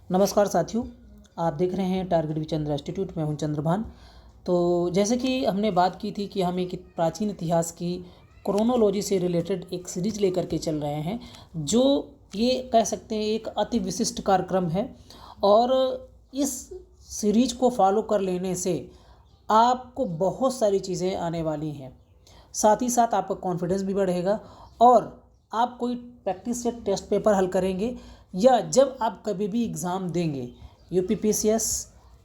नमस्कार साथियों, आप देख रहे हैं टारगेट विचंद्र इंस्टीट्यूट। मैं हूं चंद्रभान। तो जैसे कि हमने बात की थी कि हम एक प्राचीन इतिहास की क्रोनोलॉजी से रिलेटेड एक सीरीज लेकर के चल रहे हैं, जो ये कह सकते हैं एक अति विशिष्ट कार्यक्रम है। और इस सीरीज को फॉलो कर लेने से आपको बहुत सारी चीज़ें आने वाली हैं। साथ ही साथ आपका कॉन्फिडेंस भी बढ़ेगा और आप कोई प्रैक्टिस या टेस्ट पेपर हल करेंगे, या जब आप कभी भी एग्ज़ाम देंगे, यूपीपीसीएस,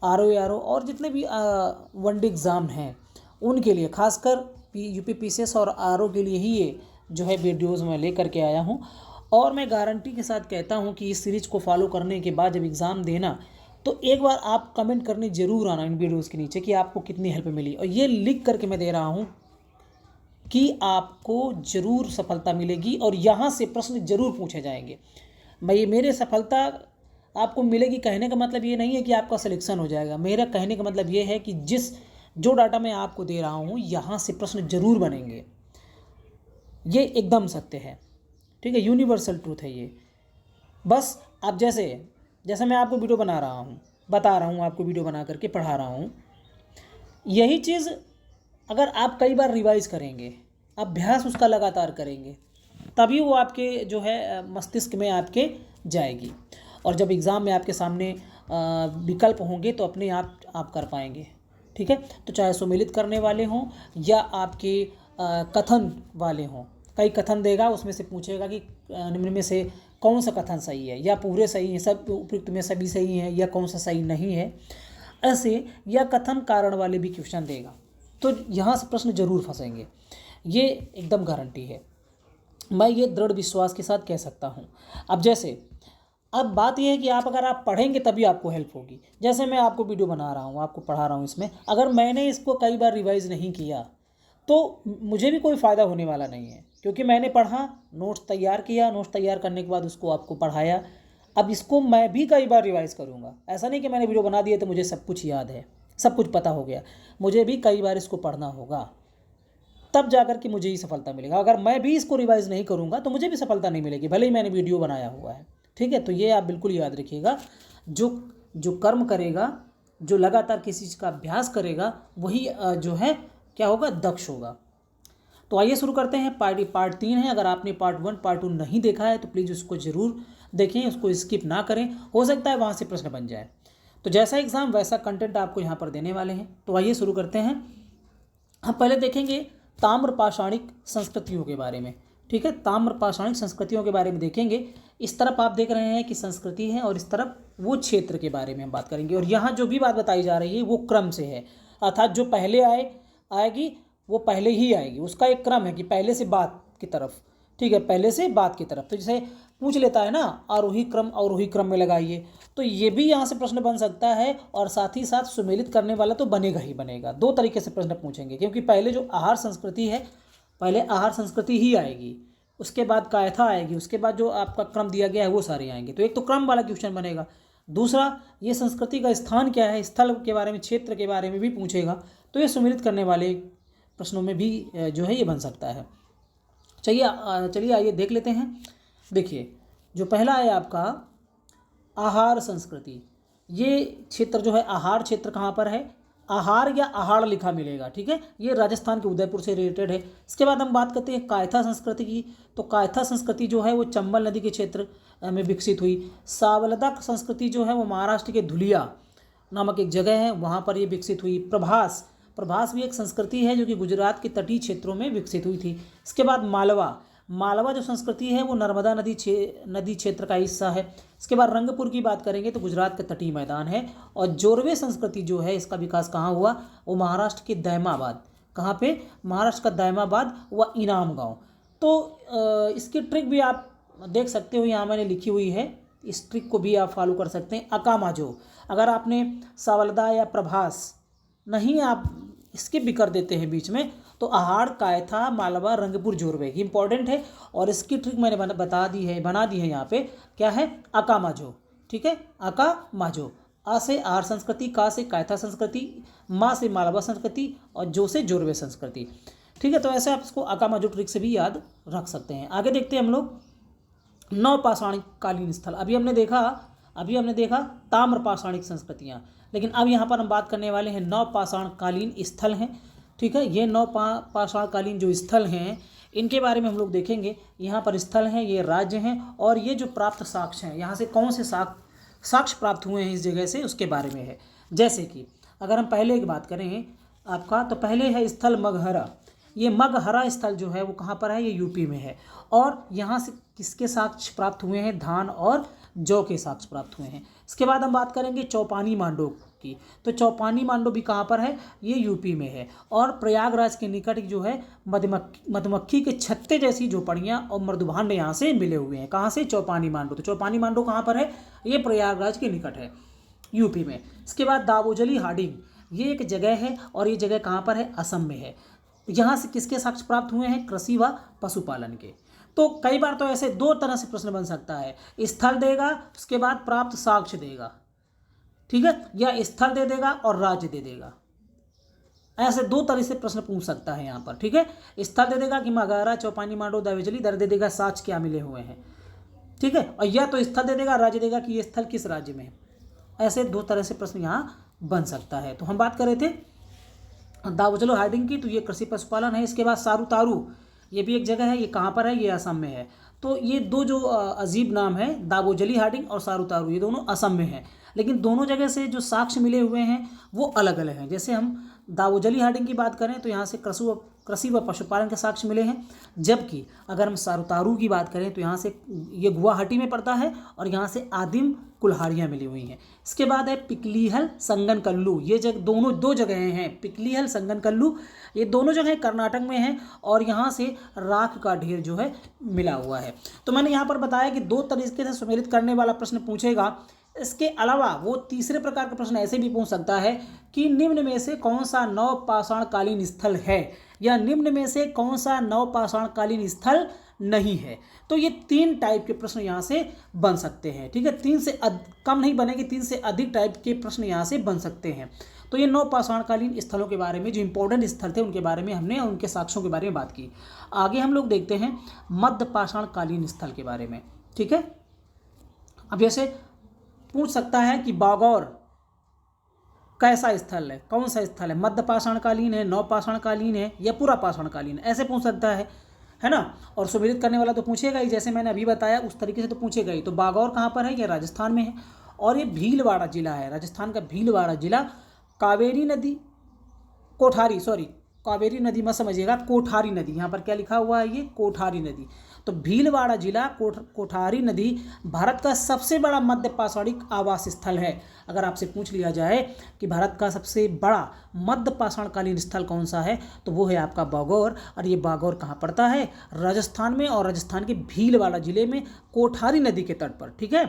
आरओ और जितने भी वनडे एग्ज़ाम हैं उनके लिए, खासकर यूपीपीसीएस और आरओ के लिए ही ये जो है वीडियोज़ मैं लेकर के आया हूँ। और मैं गारंटी के साथ कहता हूँ कि इस सीरीज़ को फॉलो करने के बाद जब एग्ज़ाम देना, तो एक बार आप कमेंट करने ज़रूर आना इन वीडियोज़ के नीचे कि आपको कितनी हेल्प मिली। और ये लिख करके मैं दे रहा हूँ कि आपको ज़रूर सफलता मिलेगी और यहाँ से प्रश्न ज़रूर पूछे जाएंगे। मेरे सफलता आपको मिलेगी कहने का मतलब ये नहीं है कि आपका सिलेक्शन हो जाएगा। मेरा कहने का मतलब ये है कि जो डाटा मैं आपको दे रहा हूँ, यहाँ से प्रश्न ज़रूर बनेंगे। ये एकदम सत्य है, ठीक है, यूनिवर्सल ट्रूथ है ये। बस आप जैसे मैं आपको वीडियो बना रहा हूँ, बता रहा हूँ, आपको वीडियो बना करके पढ़ा रहा हूँ, यही चीज़ अगर आप कई बार रिवाइज करेंगे, अभ्यास उसका लगातार करेंगे, तभी वो आपके जो है मस्तिष्क में आपके जाएगी। और जब एग्ज़ाम में आपके सामने विकल्प होंगे तो अपने आप कर पाएंगे, ठीक है। तो चाहे सुमेलित करने वाले हों या आपके कथन वाले हों, कई कथन देगा, उसमें से पूछेगा कि निम्न में से कौन सा कथन सही है, या पूरे सही हैं, सब उपयुक्त में सभी सही हैं, या कौन सा सही नहीं है, ऐसे, या कथन कारण वाले भी क्वेश्चन देगा। तो यहाँ से प्रश्न जरूर फंसेंगे, ये एकदम गारंटी है। मैं ये दृढ़ विश्वास के साथ कह सकता हूँ। अब बात यह है कि अगर आप पढ़ेंगे तभी आपको हेल्प होगी। जैसे मैं आपको वीडियो बना रहा हूँ, आपको पढ़ा रहा हूँ, इसमें अगर मैंने इसको कई बार रिवाइज़ नहीं किया तो मुझे भी कोई फ़ायदा होने वाला नहीं है, क्योंकि मैंने पढ़ा, नोट्स तैयार किया, नोट्स तैयार करने के बाद उसको आपको पढ़ाया। अब इसको मैं भी कई बार रिवाइज़ करूँगा। ऐसा नहीं कि मैंने वीडियो बना दिया तो मुझे सब कुछ याद है, सब कुछ पता हो गया। मुझे भी कई बार इसको पढ़ना होगा, तब जाकर के मुझे ही सफलता मिलेगा। अगर मैं भी इसको रिवाइज़ नहीं करूँगा तो मुझे भी सफलता नहीं मिलेगी, भले ही मैंने वीडियो बनाया हुआ है, ठीक है। तो ये आप बिल्कुल याद रखिएगा, जो कर्म करेगा, जो लगातार किसी चीज़ का अभ्यास करेगा, वही जो है क्या होगा, दक्ष होगा। तो आइए शुरू करते हैं। पार्ट 3 है। अगर आपने पार्ट 1 पार्ट 2 नहीं देखा है तो प्लीज़ उसको ज़रूर देखें, उसको स्किप ना करें, हो सकता है वहाँ से प्रश्न बन जाए। तो जैसा एग्ज़ाम वैसा कंटेंट आपको यहाँ पर देने वाले हैं। तो आइए शुरू करते हैं। हम पहले देखेंगे ताम्र पाषाणिक संस्कृतियों के बारे में, ठीक है। ताम्र पाषाणिक संस्कृतियों के बारे में देखेंगे। इस तरफ आप देख रहे हैं कि संस्कृति है और इस तरफ वो क्षेत्र के बारे में हम बात करेंगे। और यहाँ जो भी बात बताई जा रही है वो क्रम से है, अर्थात जो पहले आएगी वो पहले ही आएगी। उसका एक क्रम है कि पहले से बात की तरफ, ठीक है, पहले से बात की तरफ। तो जैसे पूछ लेता है ना, आरोही क्रम अवरोही क्रम में लगाइए, तो ये भी यहाँ से प्रश्न बन सकता है। और साथ ही साथ सुमेलित करने वाला तो बनेगा ही बनेगा। दो तरीके से प्रश्न पूछेंगे, क्योंकि पहले जो आहार संस्कृति है, पहले आहार संस्कृति ही आएगी, उसके बाद कायथा आएगी, उसके बाद जो आपका क्रम दिया गया है वो सारे आएंगे। तो एक तो क्रम वाला क्वेश्चन बनेगा। दूसरा, ये संस्कृति का स्थान क्या है, स्थल के बारे में, क्षेत्र के बारे में भी पूछेगा। तो ये सुमेलित करने वाले प्रश्नों में भी जो है ये बन सकता है। चलिए आइए देख लेते हैं। देखिए, जो पहला है आपका आहार संस्कृति। ये क्षेत्र जो है, आहार क्षेत्र कहाँ पर है, आहार या आहार लिखा मिलेगा, ठीक है। ये राजस्थान के उदयपुर से रिलेटेड है। इसके बाद हम बात करते हैं कायथा संस्कृति की। तो कायथा संस्कृति जो है वो चंबल नदी के क्षेत्र में विकसित हुई। सावलदा संस्कृति जो है वो महाराष्ट्र के धुलिया नामक एक जगह है, वहाँ पर ये विकसित हुई। प्रभास भी एक संस्कृति है जो कि गुजरात के तटीय क्षेत्रों में विकसित हुई थी। इसके बाद मालवा जो संस्कृति है वो नर्मदा नदी क्षेत्र का हिस्सा है। इसके बाद रंगपुर की बात करेंगे तो गुजरात का तटीय मैदान है। और जोरवे संस्कृति जो है, इसका विकास कहाँ हुआ, वो महाराष्ट्र के दैमाबाद, कहाँ पे, महाराष्ट्र का दैमाबाद व इनाम गाँव। तो इसकी ट्रिक भी आप देख सकते हो, यहाँ मैंने लिखी हुई है, इस ट्रिक को भी आप फॉलो कर सकते हैं। अकामाजो, अगर आपने सावलदा या प्रभास नहीं, आप स्किप भी कर देते हैं बीच में, तो आहार, कायथा, मालवा, रंगपुर, जोरवे इंपॉर्टेंट है। और इसकी ट्रिक मैंने बना दी है यहाँ पे, क्या है, अकामाजो, ठीक है, अकामाजो। आ से आहार संस्कृति, का से कायथा संस्कृति, मा से मालवा संस्कृति और जो से जोरवे संस्कृति, ठीक है। तो ऐसे आप इसको अकामाजो ट्रिक से भी याद रख सकते हैं। आगे देखते हैं हम लोग नवपाषाणिक कालीन स्थल। अभी हमने देखा अभी हमने देखा ताम्र पाषाणिक संस्कृतियाँ, लेकिन अब यहाँ पर हम बात करने वाले हैं नव पाषाणकालीन स्थल हैं। ठीक है, ये नव पाषाणकालीन जो स्थल हैं इनके बारे में हम लोग देखेंगे। यहाँ पर स्थल हैं, ये राज्य हैं, और ये जो प्राप्त साक्ष्य हैं, यहाँ से कौन से साक्ष्य प्राप्त हुए हैं इस जगह से, उसके बारे में है। जैसे कि अगर हम पहले की बात करें आपका, तो पहले है स्थल मगहरा। ये मगहरा स्थल जो है वो कहाँ पर है, ये यूपी में है। और यहाँ से किसके साक्ष्य प्राप्त हुए हैं, धान और जौ के साक्ष्य प्राप्त हुए हैं। इसके बाद हम बात करेंगे चौपानी मांडो की, तो चौपानी मांडो भी कहाँ पर है, ये यूपी में है। और प्रयागराज के निकट जो है मधुमक्खी के छत्ते जैसी झोपड़ियाँ और मृदुभांड यहाँ से मिले हुए हैं। कहाँ से, चौपानी मांडो। तो चौपानी मांडो कहाँ पर है, ये प्रयागराज के निकट है, यूपी में। इसके बाद दावोजली हाडिंग, ये एक जगह है, और ये जगह कहाँ पर है, असम में है। यहाँ से किसके साक्ष्य प्राप्त हुए हैं, कृषि व पशुपालन के। तो कई बार तो ऐसे दो तरह से प्रश्न बन सकता है, स्थल देगा उसके बाद प्राप्त साक्ष्य देगा, ठीक है, या स्थल दे देगा और राज्य दे देगा। ऐसे दो तरह से प्रश्न पूछ सकता है यहाँ पर। ठीक है, स्थल दे देगा कि मगहरा, चौपानी मांडो, दावोजली, दर दे देगा साक्ष्य क्या मिले हुए हैं। ठीक है, और या तो स्थल दे देगा, राज्य देगा कि ये स्थल किस राज्य में है। ऐसे दो तरह से प्रश्न यहाँ बन सकता है। तो हम बात कर रहे थे दावोजली हार्डिंग की, तो ये कृषि पशुपालन है। इसके बाद सारूतारू, ये भी एक जगह है, ये कहाँ पर है, ये असम में है। तो ये दो जो अजीब नाम है, दावोजली हार्डिंग और सारूतारू, ये दोनों असम में हैं, लेकिन दोनों जगह से जो साक्ष्य मिले हुए हैं वो अलग अलग हैं। जैसे हम दावोजली हार्डिंग की बात करें तो यहाँ से कृषि व पशुपालन के साक्ष्य मिले हैं, जबकि अगर हम सारूतारू की बात करें तो यहाँ से ये गुवाहाटी में पड़ता है और यहाँ से आदिम कुल्हाड़ियाँ मिली हुई हैं। इसके बाद है पिकलीहल संगनकल्लू, ये दो जगह हैं, पिकलीहल संगनकल्लू, ये दोनों जगह कर्नाटक में हैं, और यहाँ से राख का ढेर जो है मिला हुआ है। तो मैंने यहाँ पर बताया कि दो तरीके से सम्मिलित करने वाला प्रश्न पूछेगा। इसके अलावा वो तीसरे प्रकार का प्रश्न ऐसे भी पूछ सकता है कि निम्न में से कौन सा नव पाषाणकालीन स्थल है, या निम्न में से कौन सा नव पाषाणकालीन स्थल नहीं है। तो ये तीन टाइप के प्रश्न यहाँ से बन सकते हैं। ठीक है, तीन से कम नहीं बनेंगे, तीन से अधिक टाइप के प्रश्न यहाँ से बन सकते हैं। तो ये नव पाषाणकालीन स्थलों के बारे में, जो इंपॉर्टेंट स्थल थे उनके बारे में हमने, उनके साक्ष्यों के बारे में बात की। आगे हम लोग देखते हैं मध्य पाषाणकालीन स्थल के बारे में। ठीक है, अब जैसे पूछ सकता है कि बागौर कैसा स्थल है, कौन सा स्थल है, मध्य पाषाणकालीन है, नव पाषाणकालीन है, या पूरा पाषाणकालीन है, ऐसे पूछ सकता है ना। और सुमेलित करने वाला तो पूछेगा ही, जैसे मैंने अभी बताया उस तरीके से तो पूछेगा ही। तो बागौर कहाँ पर है, ये राजस्थान में है, और ये भीलवाड़ा जिला है, राजस्थान का भीलवाड़ा जिला। कावेरी नदी कावेरी नदी मत समझिएगा, कोठारी नदी, यहाँ पर क्या लिखा हुआ है, ये कोठारी नदी। तो भीलवाड़ा जिला, कोठारी नदी भारत का सबसे बड़ा मध्य पाषाणिक आवास स्थल है। अगर आपसे पूछ लिया जाए कि भारत का सबसे बड़ा मध्य पाषाणकालीन स्थल कौन सा है, तो वो है आपका बागौर। और ये बागौर कहाँ पड़ता है, राजस्थान में, और राजस्थान के भीलवाड़ा जिले में, कोठारी नदी के तट पर। ठीक है,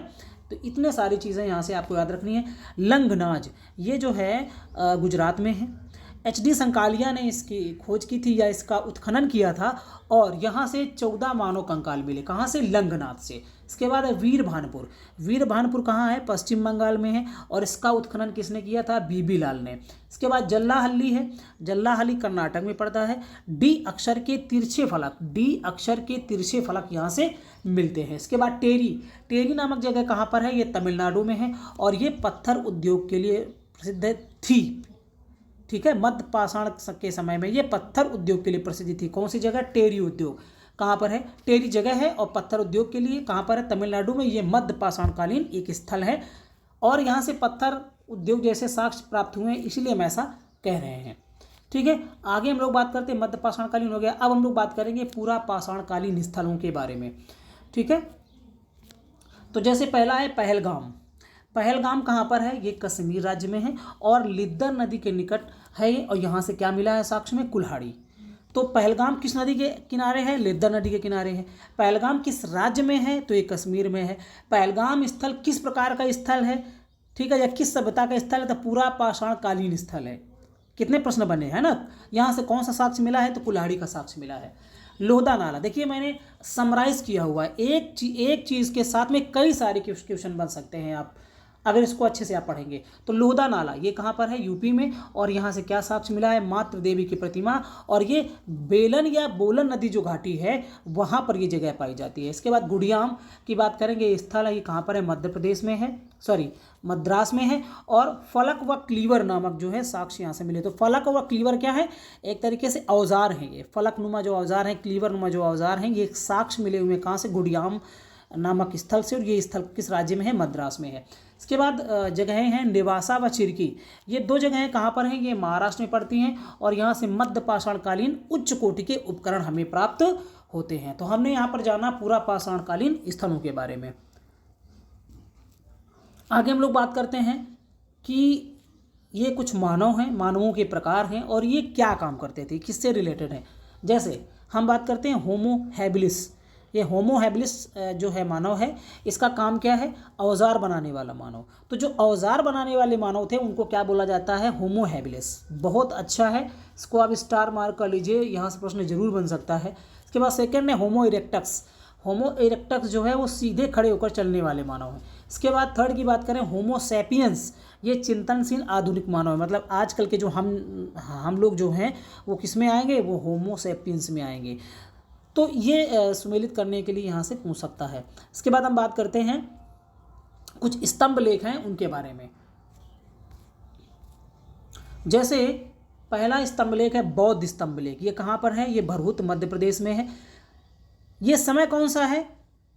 तो इतने सारी चीज़ें यहाँ से आपको याद रखनी है। लंगनाज, ये जो है गुजरात में है। HD संकालिया ने इसकी खोज की थी, या इसका उत्खनन किया था, और यहाँ से 14 मानव कंकाल मिले। कहाँ से, लंगनाथ से। इसके बाद है वीरभानपुर कहाँ है, पश्चिम बंगाल में है, और इसका उत्खनन किसने किया था, BB लाल ने। इसके बाद जल्लाहल्ली है, जल्लाहल्ली कर्नाटक में पड़ता है। डी अक्षर के तिरछे फलक यहाँ से मिलते हैं। इसके बाद टेरी नामक जगह कहाँ पर है, ये तमिलनाडु में है, और ये पत्थर उद्योग के लिए प्रसिद्ध थी। ठीक है, मध्य पाषाण के समय में ये पत्थर उद्योग के लिए प्रसिद्ध थी। कौन सी जगह, टेरी उद्योग कहाँ पर है, टेरी जगह है, और पत्थर उद्योग के लिए कहाँ पर है, तमिलनाडु में। ये मध्य पाषाणकालीन एक स्थल है, और यहाँ से पत्थर उद्योग जैसे साक्ष्य प्राप्त हुए हैं, इसीलिए हम ऐसा कह रहे हैं। ठीक है, आगे हम लोग बात करते हैं, मध्य पाषाणकालीन हो गया। अब हम लोग बात करेंगे पूरा पाषाणकालीन स्थलों के बारे में। ठीक है, तो जैसे पहला है पहलगाम कहाँ पर है, ये कश्मीर राज्य में है, और लिद्दर नदी के निकट है, और यहाँ से क्या मिला है साक्ष्य में, कुल्हाड़ी। तो पहलगाम किस नदी के किनारे है, लिद्दर नदी के किनारे है। पहलगाम किस राज्य में है, तो ये कश्मीर में है। पहलगाम स्थल किस प्रकार का स्थल है, ठीक है, या किस सभ्यता का स्थल है, तो पूरा पाषाणकालीन स्थल है। कितने प्रश्न बने हैं ना, यहाँ से कौन सा साक्ष्य मिला है, तो कुल्हाड़ी का साक्ष्य मिला है। लोहदा नाला, देखिए मैंने समराइज किया हुआ है, एक चीज़ के साथ में कई सारे क्वेश्चन बन सकते हैं। आप अगर इसको अच्छे से आप पढ़ेंगे तो लोहदा नाला ये कहाँ पर है, यूपी में, और यहाँ से क्या साक्ष्य मिला है, मातृ देवी की प्रतिमा, और ये बेलन या बोलन नदी जो घाटी है वहाँ पर ये जगह पाई जाती है। इसके बाद गुड़ियाम की बात करेंगे, स्थल है ये कहाँ पर है, मध्य प्रदेश में है, सॉरी मद्रास में है। और फलक व क्लीवर नामक जो है साक्ष्य यहाँ से मिले। तो फलक व क्लीवर क्या है, एक तरीके से औजार हैं ये, फलक नुमा जो औजार हैं, क्लीवर नुमा जो औजार हैं, ये साक्ष्य मिले हुए कहाँ से, गुड़ियाम नामक स्थल से, और ये स्थल किस राज्य में है, मद्रास में है। इसके बाद जगहें हैं नेवासा व चिरकी, ये दो जगहें कहाँ पर हैं, ये महाराष्ट्र में पड़ती हैं, और यहाँ से मध्य पाषाणकालीन उच्च कोटि के उपकरण हमें प्राप्त होते हैं। तो हमने यहाँ पर जाना पूरा पाषाणकालीन स्थलों के बारे में। आगे हम लोग बात करते हैं कि ये कुछ मानव हैं, मानवों के प्रकार हैं, और ये क्या काम करते थे, किससे रिलेटेड हैं। जैसे हम बात करते हैं होमो हैबिलिस, ये होमो हैबिलिस जो है मानव है, इसका काम क्या है, औजार बनाने वाला मानव। तो जो औजार बनाने वाले मानव थे उनको क्या बोला जाता है, होमो हैबिलिस। बहुत अच्छा है, इसको आप स्टार मार्क कर लीजिए, यहाँ से प्रश्न जरूर बन सकता है। इसके बाद सेकंड है होमो इरेक्टस, होमो इरेक्टस जो है वो सीधे खड़े होकर चलने वाले मानव हैं। इसके बाद थर्ड की बात करें होमो सैपियंस, ये चिंतनशील आधुनिक मानव है, मतलब आजकल के जो हम लोग जो हैं वो किस में आएंगे, वो होमो सैपियंस में आएंगे। तो ये सुमेलित करने के लिए यहाँ से पूछ सकता है। इसके बाद हम बात करते हैं कुछ स्तंभ लेख हैं उनके बारे में। जैसे पहला स्तंभ लेख है बौद्ध स्तंभ लेख, ये कहाँ पर है, ये भरहुत मध्य प्रदेश में है। ये समय कौन सा है,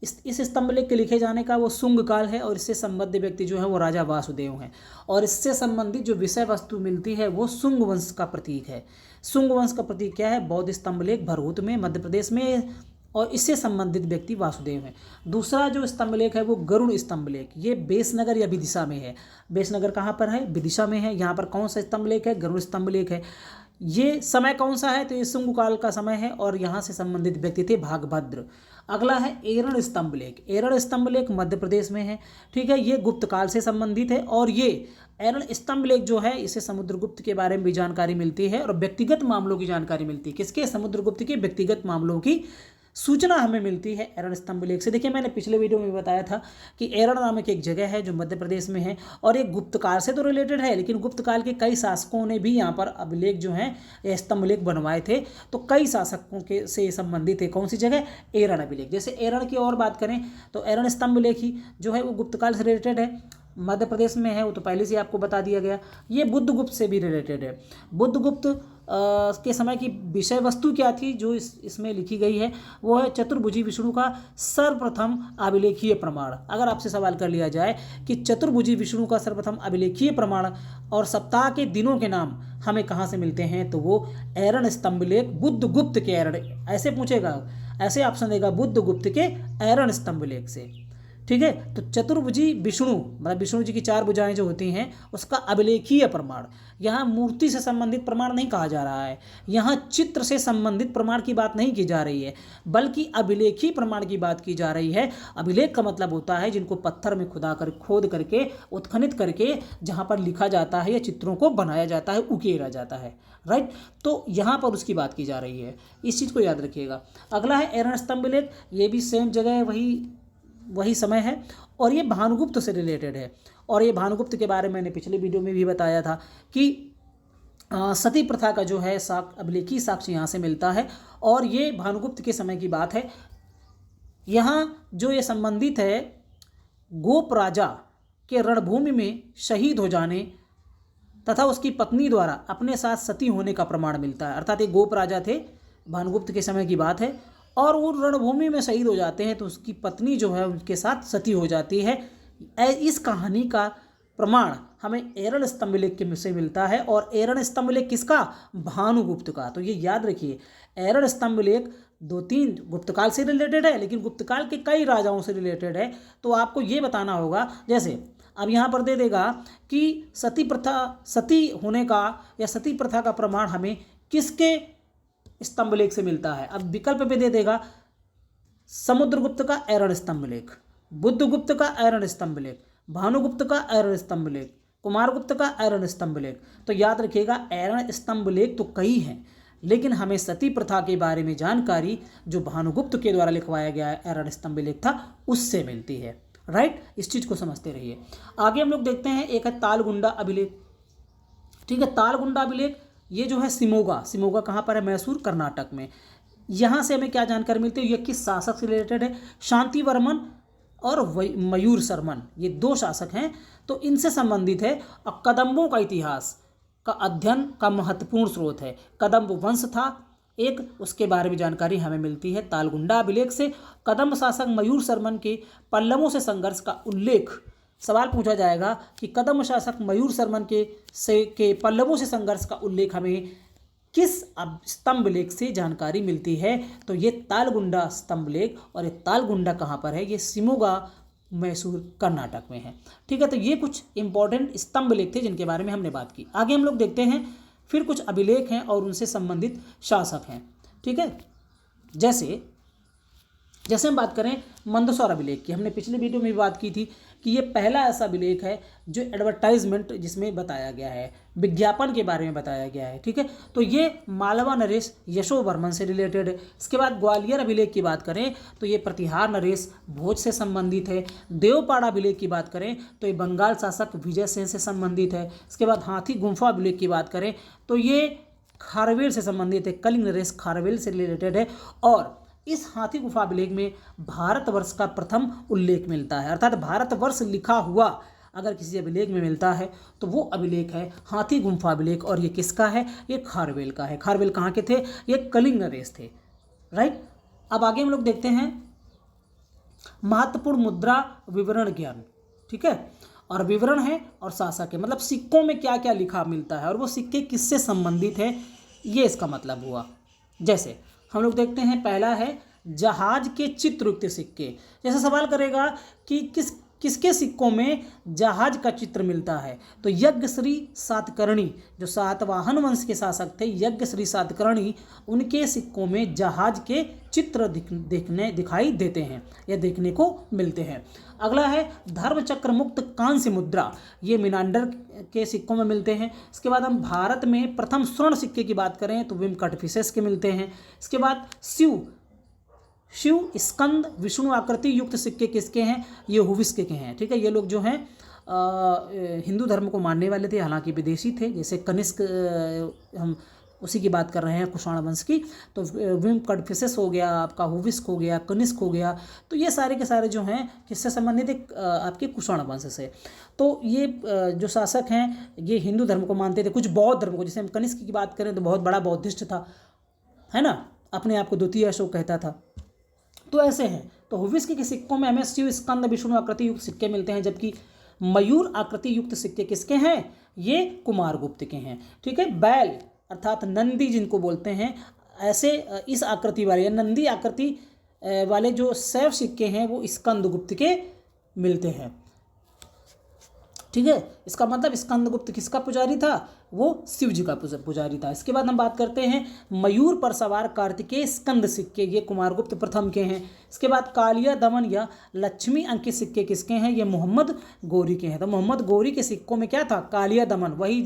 इस स्तंभ लेख के लिखे जाने का वो शुंग काल है, और इससे संबद्ध व्यक्ति जो है वो राजा वासुदेव हैं, और इससे संबंधित जो विषय वस्तु मिलती है वो शुंग वंश का प्रतीक है। शुंग वंश का प्रतीक क्या है, बौद्ध स्तंभ लेख भरहुत में मध्य प्रदेश में, और इससे संबंधित व्यक्ति वासुदेव हैं। दूसरा जो स्तंभ लेख है वो गरुड़ स्तंभ लेख, ये बेसनगर या विदिशा में है। बेसनगर कहाँ पर है, विदिशा में है। यहाँ पर कौन सा स्तंभ लेख है, गरुड़ स्तंभ लेख है। ये समय कौन सा है, तो ये शुंग काल का समय है, और यहाँ से संबंधित व्यक्ति थे भागभद्र। अगला है एरण स्तंभ लेख, एरण स्तंभ लेख मध्य प्रदेश में है, ठीक है, ये गुप्त काल से संबंधित है। और ये एरण स्तंभ लेख जो है इसे समुद्रगुप्त के बारे में भी जानकारी मिलती है, और व्यक्तिगत मामलों की जानकारी मिलती है। किसके, समुद्रगुप्त के व्यक्तिगत मामलों की सूचना हमें मिलती है एरण स्तंभ लेख से। देखिए मैंने पिछले वीडियो में बताया था कि एरण नामक एक जगह है जो मध्य प्रदेश में है, और एक गुप्त काल से तो रिलेटेड है, लेकिन गुप्त काल के कई शासकों ने भी यहाँ पर अभिलेख जो हैं स्तंभ लेख बनवाए थे। तो कई शासकों के से संबंधित है कौन सी जगह, एरण अभिलेख। जैसे एरण की और बात करें तो एरण स्तंभ लेख ही जो है वो गुप्त काल से रिलेटेड है, मध्य प्रदेश में है, वो तो पहले से आपको बता दिया गया। ये बुद्धगुप्त से भी रिलेटेड है। बुद्धगुप्त के समय की विषय वस्तु क्या थी जो इसमें लिखी गई है, वो है चतुर्भुजी विष्णु का सर्वप्रथम अभिलेखीय प्रमाण। अगर आपसे सवाल कर लिया जाए कि चतुर्भुजी विष्णु का सर्वप्रथम अभिलेखीय प्रमाण और सप्ताह के दिनों के नाम हमें कहाँ से मिलते हैं, तो वो एरण स्तंभ लेख बुद्धगुप्त के एरण, ऐसे पूछेगा, ऐसे ऑप्शन देगा बुद्धगुप्त के एरण स्तंभ लेख से, ठीक है। तो चतुर्भुजी विष्णु मतलब विष्णु जी की चार भुजाएं जो होती हैं उसका अभिलेखीय प्रमाण, यहाँ मूर्ति से संबंधित प्रमाण नहीं कहा जा रहा है, यहाँ चित्र से संबंधित प्रमाण की बात नहीं की जा रही है, बल्कि अभिलेखीय प्रमाण की बात की जा रही है। अभिलेख का मतलब होता है जिनको पत्थर में खोद करके उत्खनित करके जहाँ पर लिखा जाता है या चित्रों को बनाया जाता है, उकेरा जाता है, राइट। तो यहाँ पर उसकी बात की जा रही है, इस चीज़ को याद रखिएगा। अगला है एरण स्तंभ लेख, ये भी सेम जगह है, वही समय है, और ये भानुगुप्त से रिलेटेड है। और ये भानुगुप्त के बारे में मैंने पिछले वीडियो में भी बताया था कि सती प्रथा का जो है अभिलेखीय साक्ष्य यहाँ से मिलता है, और ये भानुगुप्त के समय की बात है। यहाँ जो ये संबंधित है गोप राजा के रणभूमि में शहीद हो जाने तथा उसकी पत्नी द्वारा अपने साथ सती होने का प्रमाण मिलता है। अर्थात ये गोप राजा थे, भानुगुप्त के समय की बात है, और वो रणभूमि में शहीद हो जाते हैं तो उसकी पत्नी जो है उनके साथ सती हो जाती है। इस कहानी का प्रमाण हमें एरण स्तंभ लेख के से मिलता है, और एरण स्तंभ लेख किसका, भानुगुप्त का। तो ये याद रखिए, एरण स्तंभ लेख 2-3 गुप्तकाल से रिलेटेड है, लेकिन गुप्तकाल के कई राजाओं से रिलेटेड है। तो आपको ये बताना होगा, जैसे अब यहाँ पर दे देगा कि सती होने का या सती प्रथा का प्रमाण हमें किसके स्तंभ लेख से मिलता है। अब विकल्प पे दे देगा समुद्रगुप्त का एरण स्तंभ लेख, बुद्धगुप्त का एरण स्तंभ लेख, भानुगुप्त का एरण स्तंभ लेख, कुमारगुप्त का एरण स्तंभ लेख। तो याद रखिएगा एरण स्तंभ लेख तो कई हैं, लेकिन हमें सती प्रथा के बारे में जानकारी जो भानुगुप्त के द्वारा लिखवाया गया एरण स्तंभ लेख था उससे मिलती है, राइट, इस चीज़ को समझते रहिए। आगे हम लोग देखते हैं, एक है तालगुंडा अभिलेख। ठीक है, तालगुंडा अभिलेख ये जो है सिमोगा कहाँ पर है? मैसूर, कर्नाटक में। यहाँ से हमें क्या जानकारी मिलती है? ये किस शासक से रिलेटेड है? शांतिवर्मन और मयूर शर्मन, ये 2 शासक हैं, तो इनसे संबंधित है। और कदम्बों का इतिहास का अध्ययन का महत्वपूर्ण स्रोत है। कदम्ब वंश था एक, उसके बारे में जानकारी हमें मिलती है तालगुंडा अभिलेख से। कदम्ब शासक मयूर शर्मन के पल्लवों से संघर्ष का उल्लेख, सवाल पूछा जाएगा कि कदम्ब शासक मयूर शर्मन के पल्लवों से संघर्ष का उल्लेख हमें किस स्तंभ लेख से जानकारी मिलती है? तो ये तालगुंडा स्तंभ लेख, और ये तालगुंडा कहाँ पर है? ये शिमोगा, मैसूर, कर्नाटक में है। ठीक है, तो ये कुछ इंपॉर्टेंट स्तंभ लेख थे जिनके बारे में हमने बात की। आगे हम लोग देखते हैं फिर कुछ अभिलेख हैं और उनसे संबंधित शासक हैं। ठीक है, जैसे हम बात करें मंदसौर अभिलेख की, हमने पिछले वीडियो में भी बात की थी कि ये पहला ऐसा अभिलेख है जो एडवर्टाइजमेंट जिसमें बताया गया है, विज्ञापन के बारे में बताया गया है। ठीक है, तो ये मालवा नरेश यशोवर्मन से रिलेटेड है। इसके बाद ग्वालियर अभिलेख की बात करें तो ये प्रतिहार नरेश भोज से संबंधित है। देवपाड़ा अभिलेख की बात करें तो ये बंगाल शासक विजय सेन से संबंधित है। इसके बाद हाथी गुम्फा अभिलेख की बात करें तो ये खारवेल से संबंधित है, कलिंग नरेश खारवेल से रिलेटेड है। और इस हाथी गुफा अभिलेख में भारतवर्ष का प्रथम उल्लेख मिलता है, अर्थात भारतवर्ष लिखा हुआ अगर किसी अभिलेख में मिलता है तो वो अभिलेख है हाथी गुम्फा अभिलेख। और ये किसका है? ये खारवेल का है। खारवेल कहाँ के थे? ये कलिंग नरेश थे। राइट, अब आगे हम लोग देखते हैं महत्वपूर्ण मुद्रा विवरण ज्ञान। ठीक है, और विवरण है और शासक है, मतलब सिक्कों में क्या क्या लिखा मिलता है और वो सिक्के किससे संबंधित है, ये इसका मतलब हुआ। जैसे हम लोग देखते हैं, पहला है जहाज के चित्रयुक्त सिक्के। जैसे सवाल करेगा कि किसके सिक्कों में जहाज का चित्र मिलता है, तो यज्ञश्री सातकर्णी जो सातवाहन वंश के शासक थे, यज्ञश्री सातकर्णी, उनके सिक्कों में जहाज के चित्र दिखाई देते हैं या देखने को मिलते हैं। अगला है धर्मचक्र मुक्त कांस्य मुद्रा, ये मिनांडर के सिक्कों में मिलते हैं। इसके बाद हम भारत में प्रथम स्वर्ण सिक्के की बात करें तो विम कटफिसेस के मिलते हैं। इसके बाद शिव स्कंद विष्णु आकृति युक्त सिक्के किसके हैं? ये हुविस्के के हैं। ठीक है, ये लोग जो हैं हिंदू धर्म को मानने वाले थे, हालांकि विदेशी थे। जैसे कनिष्क, हम उसी की बात कर रहे हैं, कुषाण वंश की, तो विम कटफिसेस हो गया, आपका हुविस्क हो गया, कनिष्क हो गया, तो ये सारे के सारे जो हैं किससे संबंधित है? आपके कुषाण वंश से। तो ये जो शासक हैं ये हिंदू धर्म को मानते थे, कुछ बौद्ध धर्म को। जैसे हम कनिष्क की बात करें तो बहुत बड़ा बौद्धिस्ट था, है ना, अपने आप को द्वितीय अशोक कहता था। तो ऐसे हैं। तो हुविस्क के सिक्कों में हमें शिव स्कंद विष्णु आकृति युक्त सिक्के मिलते हैं, जबकि मयूर आकृति युक्त सिक्के किसके हैं? ये कुमारगुप्त के हैं। ठीक है, बैल अर्थात नंदी जिनको बोलते हैं, ऐसे इस आकृति वाले या नंदी आकृति वाले जो शैव सिक्के हैं वो स्कंदगुप्त के मिलते हैं। ठीक है, इसका मतलब स्कंदगुप्त किसका पुजारी था? वो शिव जी का पुजारी था। इसके बाद हम बात करते हैं मयूर पर सवार कार्तिकेय स्कंद सिक्के, ये कुमारगुप्त प्रथम के हैं। इसके बाद कालिया दमन या लक्ष्मी अंकित सिक्के किसके हैं? ये मोहम्मद गोरी के हैं। तो मोहम्मद गोरी के सिक्कों में क्या था? कालिया दमन, वही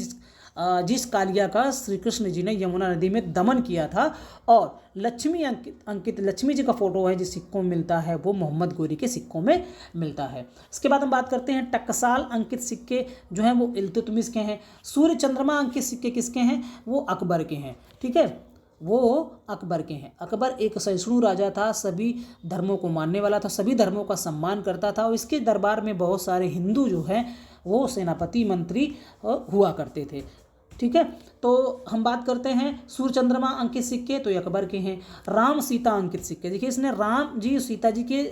जिस कालिया का श्री कृष्ण जी ने यमुना नदी में दमन किया था। और लक्ष्मी अंकित लक्ष्मी जी का फोटो है जिस सिक्कों में मिलता है वो मोहम्मद गोरी के सिक्कों में मिलता है। इसके बाद हम बात करते हैं टकसाल अंकित सिक्के जो हैं वो इल्तुतमिश के हैं। सूर्य चंद्रमा अंकित सिक्के किसके हैं? वो अकबर के हैं। ठीक है, वो अकबर के हैं। अकबर एक सहिष्णु राजा था, सभी धर्मों को मानने वाला था, सभी धर्मों का सम्मान करता था और इसके दरबार में बहुत सारे हिंदू जो हैं वो सेनापति मंत्री हुआ करते थे। ठीक है, तो हम बात करते हैं सूर्य चंद्रमा अंकित सिक्के, तो ये अकबर के हैं। राम सीता अंकित सिक्के, देखिए इसने राम जी सीता जी के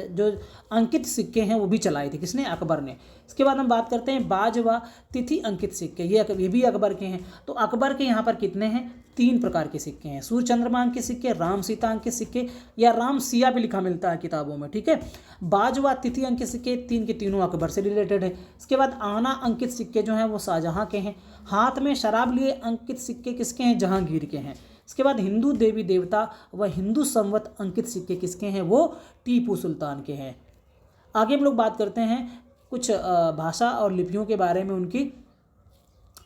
जो अंकित सिक्के हैं वो भी चलाए थे, किसने? अकबर ने। इसके बाद हम बात करते हैं बाज व तिथि अंकित सिक्के, ये भी अकबर के हैं। तो अकबर के यहाँ पर कितने हैं? 3 प्रकार के सिक्के हैं, सूर्य चंद्रमा अंकित सिक्के, राम सीता अंकित सिक्के या राम सिया भी लिखा मिलता है किताबों में। ठीक है, बाज व तिथि अंकित सिक्के 3 के तीनों अकबर से रिलेटेड है। इसके बाद आना अंकित सिक्के जो हैं वो शाहजहाँ के हैं। हाथ में शराब लिए अंकित सिक्के किसके हैं? जहांगीर के हैं। इसके बाद हिंदू देवी देवता व हिंदू संवत अंकित सिक्के किसके हैं? वो टीपू सुल्तान के हैं। आगे हम लोग बात करते हैं कुछ भाषा और लिपियों के बारे में उनकी।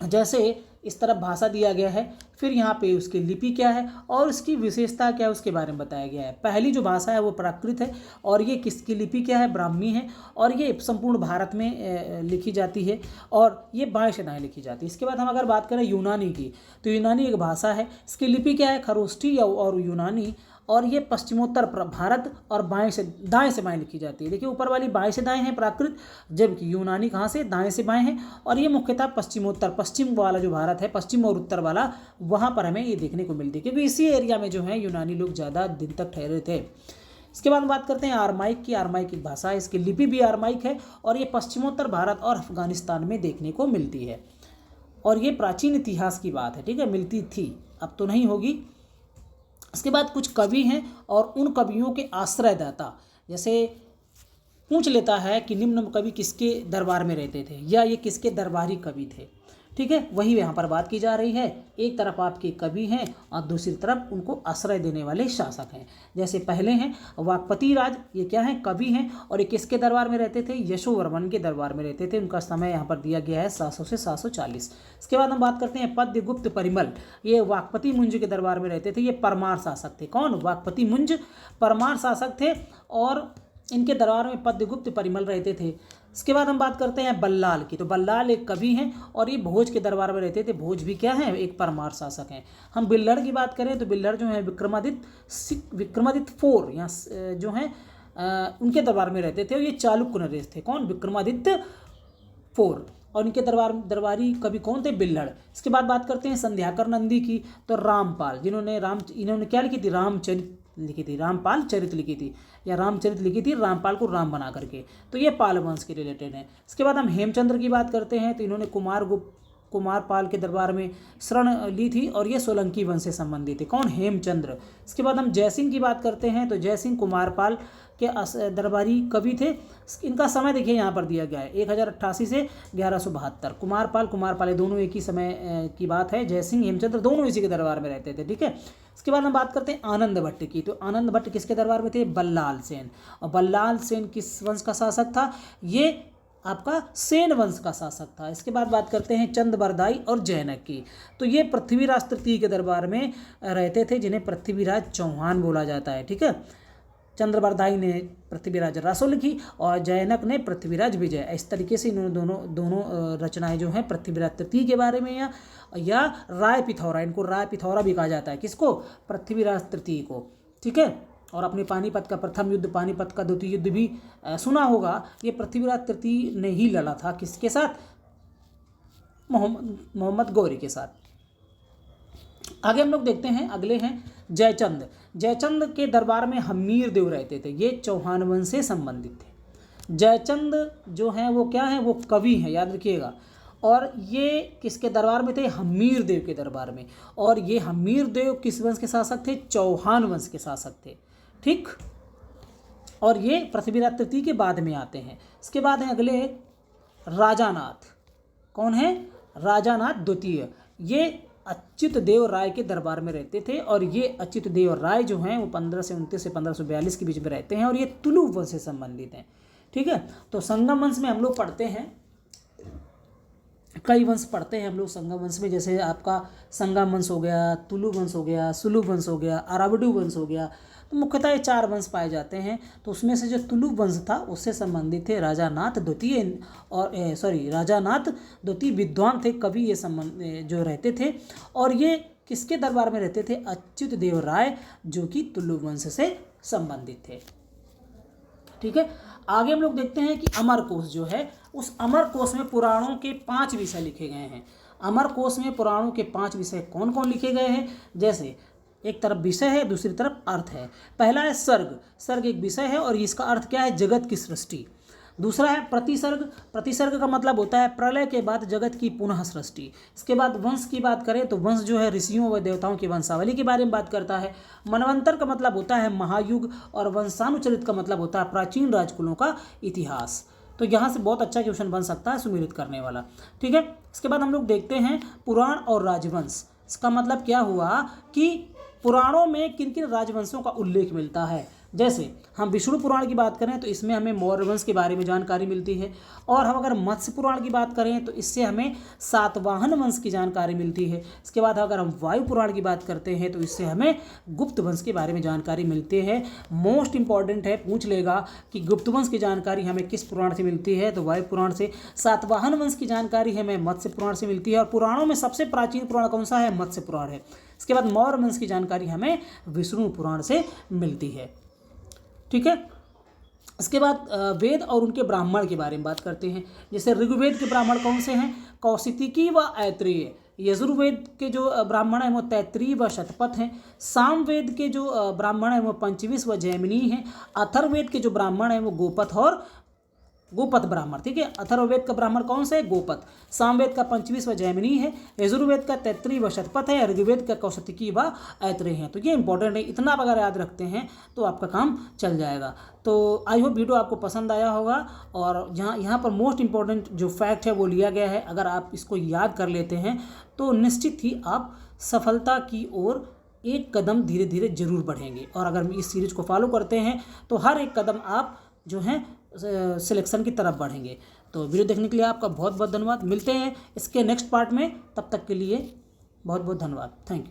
जैसे इस तरफ भाषा दिया गया है, फिर यहाँ पे उसकी लिपि क्या है और उसकी विशेषता क्या है उसके बारे में बताया गया है। पहली जो भाषा है वो प्राकृत है और ये किसकी लिपि क्या है, ब्राह्मी है और ये संपूर्ण भारत में लिखी जाती है और ये बाएं से दाएं लिखी जाती है। इसके बाद हम अगर बात करें यूनानी की, तो यूनानी एक भाषा है, इसकी लिपि क्या है, खरोष्ठी और यूनानी, और ये पश्चिमोत्तर भारत और दाएं से बाएं लिखी जाती है। देखिए ऊपर वाली बाएं से दाएं है प्राकृत, जबकि यूनानी कहाँ से, दाएं से बाएं है, और ये मुख्यतः पश्चिमोत्तर, पश्चिम वाला जो भारत है, पश्चिम और उत्तर वाला, वहाँ पर हमें ये देखने को मिलती है, क्योंकि इसी एरिया में जो है यूनानी लोग ज़्यादा दिन तक ठहरे थे। इसके बाद बात करते हैं आरमाइक की। आरमाइक एक भाषा है, इसकी लिपि भी आरमाइक है और ये पश्चिमोत्तर भारत और अफगानिस्तान में देखने को मिलती है और ये प्राचीन इतिहास की बात है, ठीक है, मिलती थी, अब तो नहीं होगी। इसके बाद कुछ कवि हैं और उन कवियों के आश्रयदाता, जैसे पूछ लेता है कि निम्न कवि किसके दरबार में रहते थे या ये किसके दरबारी कवि थे, ठीक है, वही यहाँ पर बात की जा रही है। एक तरफ आपके कवि हैं और दूसरी तरफ उनको आश्रय देने वाले शासक हैं। जैसे पहले हैं वाकपति राज, ये क्या है, कवि हैं और ये किसके दरबार में रहते थे, यशोवर्मन के दरबार में रहते थे। उनका समय यहाँ पर दिया गया है 700 से 740। इसके बाद हम बात करते हैं पद्यगुप्त परिमल, ये वाकपति मुंज के दरबार में रहते थे, ये परमार शासक थे। कौन, वाकपति मुंज परमार शासक थे और इनके दरबार में पद्यगुप्त परिमल रहते थे। इसके बाद हम बात करते हैं बल्लाल की, तो बल्लाल एक कवि हैं और ये भोज के दरबार में रहते थे। भोज भी क्या है, एक परमार शासक हैं। हम बिल्लड़ की बात करें तो बिल्लड़ जो है विक्रमादित्य फोर यहाँ जो हैं उनके दरबार में रहते थे और ये चालुक्य नरेश थे। कौन, विक्रमादित्य फोर, और इनके दरबारी कवि कौन थे, बिल्लड़। इसके बाद बात करते हैं संध्याकर नंदी की, तो रामपाल, इन्होंने क्या लिखी थी, रामचरित लिखी थी, रामपाल चरित लिखी थी या रामचरित लिखी थी, रामपाल को राम बना करके, तो ये पाल वंश के रिलेटेड है। इसके बाद हम हेमचंद्र की बात करते हैं, तो इन्होंने कुमारपाल के दरबार में शरण ली थी और ये सोलंकी वंश से संबंधित है। कौन, हेमचंद्र। इसके बाद हम जयसिंह की बात करते हैं, तो जयसिंह कुमारपाल के दरबारी कवि थे। इनका समय देखिए यहाँ पर दिया गया है 1088 से 1172। कुमारपाल दोनों एक ही समय की बात है। जयसिंह हेमचंद्र दोनों इसी के दरबार में रहते थे, ठीक है। इसके बाद हम बात करते हैं आनंद भट्ट की, तो आनंद भट्ट किसके दरबार में थे, बल्लाल सेन। और बल्लाल सेन किस वंश का शासक था, ये आपका सेन वंश का शासक था। इसके बाद बात करते हैं चंद्रबरदाई और जैनक की, तो ये पृथ्वीराज तृतीय के दरबार में रहते थे, जिन्हें पृथ्वीराज चौहान बोला जाता है, ठीक है। चंद्रबरदाई ने पृथ्वीराज रासो लिखी और जैनक ने पृथ्वीराज विजय। इस तरीके से इन्होंने दोनों रचनाएं जो हैं पृथ्वीराज तृतीय के बारे में या राय पिथौरा, इनको राय पिथौरा भी कहा जाता है, किसको, पृथ्वीराज तृतीय को, ठीक है। और अपने पानीपत का प्रथम युद्ध, पानीपत का द्वितीय युद्ध भी सुना होगा, ये पृथ्वीराज तृतीय ने ही लड़ा था, किसके साथ, मोहम्मद गौरी के साथ। आगे हम लोग देखते हैं, अगले हैं जयचंद। जयचंद के दरबार में हमीर देव रहते थे, ये चौहान वंश से संबंधित थे। जयचंद जो हैं वो क्या हैं, वो कवि हैं, याद रखिएगा। और ये किसके दरबार में थे, हमीर देव के दरबार में। और ये हमीर देव किस वंश के शासक थे, चौहान वंश के शासक थे, ठीक। और ये पृथ्वीराज तृतीय के बाद में आते हैं। इसके बाद हैं अगले राजानाथ। कौन है, राजानाथ द्वितीय। ये अच्युत देव राय के दरबार में रहते थे और ये अच्युत देव राय जो हैं वो 1529 से 1542 के बीच में रहते हैं और ये तुलु वंश से संबंधित हैं, ठीक है। तो संगम वंश में हम लोग पढ़ते हैं, कई वंश पढ़ते हैं हम लोग संगम वंश में, जैसे आपका संगम वंश हो गया, तुलु वंश हो गया, सुलु वंश हो गया, अरावडू वंश हो गया। तो मुख्यतः ये 4 वंश पाए जाते हैं। तो उसमें से जो तुलु वंश था उससे संबंधित थे राजानाथ द्वितीय और राजानाथ द्वितीय विद्वान थे, कवि ये संबंध जो रहते थे। और ये किसके दरबार में रहते थे, अच्युत देव राय, जो कि तुलु वंश से संबंधित थे, ठीक है। आगे हम लोग देखते हैं कि अमरकोश जो है, उस अमरकोश में पुराणों के 5 विषय लिखे गए हैं। अमरकोश में पुराणों के 5 विषय कौन कौन लिखे गए हैं, जैसे एक तरफ विषय है, दूसरी तरफ अर्थ है। पहला है सर्ग, सर्ग एक विषय है और इसका अर्थ क्या है, जगत की सृष्टि। दूसरा है प्रतिसर्ग, प्रतिसर्ग का मतलब होता है प्रलय के बाद जगत की पुनः सृष्टि। इसके बाद वंश की बात करें तो वंश जो है ऋषियों व देवताओं की वंशावली के बारे में बात करता है। मनवंतर का मतलब होता है महायुग और वंशानुचरित का मतलब होता है प्राचीन राजकुलों का इतिहास। तो यहाँ से बहुत अच्छा क्वेश्चन बन सकता है सुमेलित करने वाला, ठीक है। इसके बाद हम लोग देखते हैं पुराण और राजवंश। इसका मतलब क्या हुआ कि पुराणों में किन किन राजवंशों का उल्लेख मिलता है। जैसे हम विष्णु पुराण की बात करें तो इसमें हमें मौर्य वंश के बारे में जानकारी मिलती है, और हम अगर मत्स्य पुराण की बात करें तो इससे हमें सातवाहन वंश की जानकारी मिलती है। इसके बाद अगर हम वायु पुराण की बात करते हैं तो इससे हमें गुप्त वंश के बारे में जानकारी मिलती है। मोस्ट इंपॉर्टेंट है, पूछ लेगा कि गुप्त वंश की जानकारी हमें किस पुराण से मिलती है, तो वायु पुराण से। सातवाहन वंश की जानकारी हमें मत्स्य पुराण से मिलती है, और पुराणों में सबसे प्राचीन पुराण कौन सा है, मत्स्य पुराण है। इसके बाद मौर्य वंश की जानकारी हमें विष्णु पुराण से मिलती है। ठीक है, इसके बाद वेद और उनके ब्राह्मण के बारे में बात करते हैं। जैसे ऋग्वेद के ब्राह्मण कौन से हैं, कौशिकी व ऐत्रेय। यजुर्वेद के जो ब्राह्मण हैं वो तैत्रीय व शतपथ हैं। सामवेद के जो ब्राह्मण हैं वो पंचविश व जैमिनी हैं। अथर्ववेद के जो ब्राह्मण हैं वो गोपथ और गोपथ ब्राह्मण। ठीक है, अथर्ववेद का ब्राह्मण कौन सा है, गोपथ। सामवेद का पंचविश व जैमिनी है। यजुर्वेद का तैत्रीय व शतपथ है। ऋग्वेद का कौशिकी व ऐत्रेय है। तो ये इंपॉर्टेंट है, इतना आप अगर याद रखते हैं तो आपका काम चल जाएगा। तो आई होप वीडियो आपको पसंद आया होगा, और यहाँ पर मोस्ट इंपॉर्टेंट जो फैक्ट है वो लिया गया है। अगर आप इसको याद कर लेते हैं तो निश्चित ही आप सफलता की ओर एक कदम धीरे धीरे जरूर बढ़ेंगे, और अगर इस सीरीज को फॉलो करते हैं तो हर एक कदम आप जो हैं सिलेक्शन की तरफ बढ़ेंगे। तो वीडियो देखने के लिए आपका बहुत बहुत धन्यवाद। मिलते हैं इसके नेक्स्ट पार्ट में, तब तक के लिए बहुत बहुत धन्यवाद। Thank you.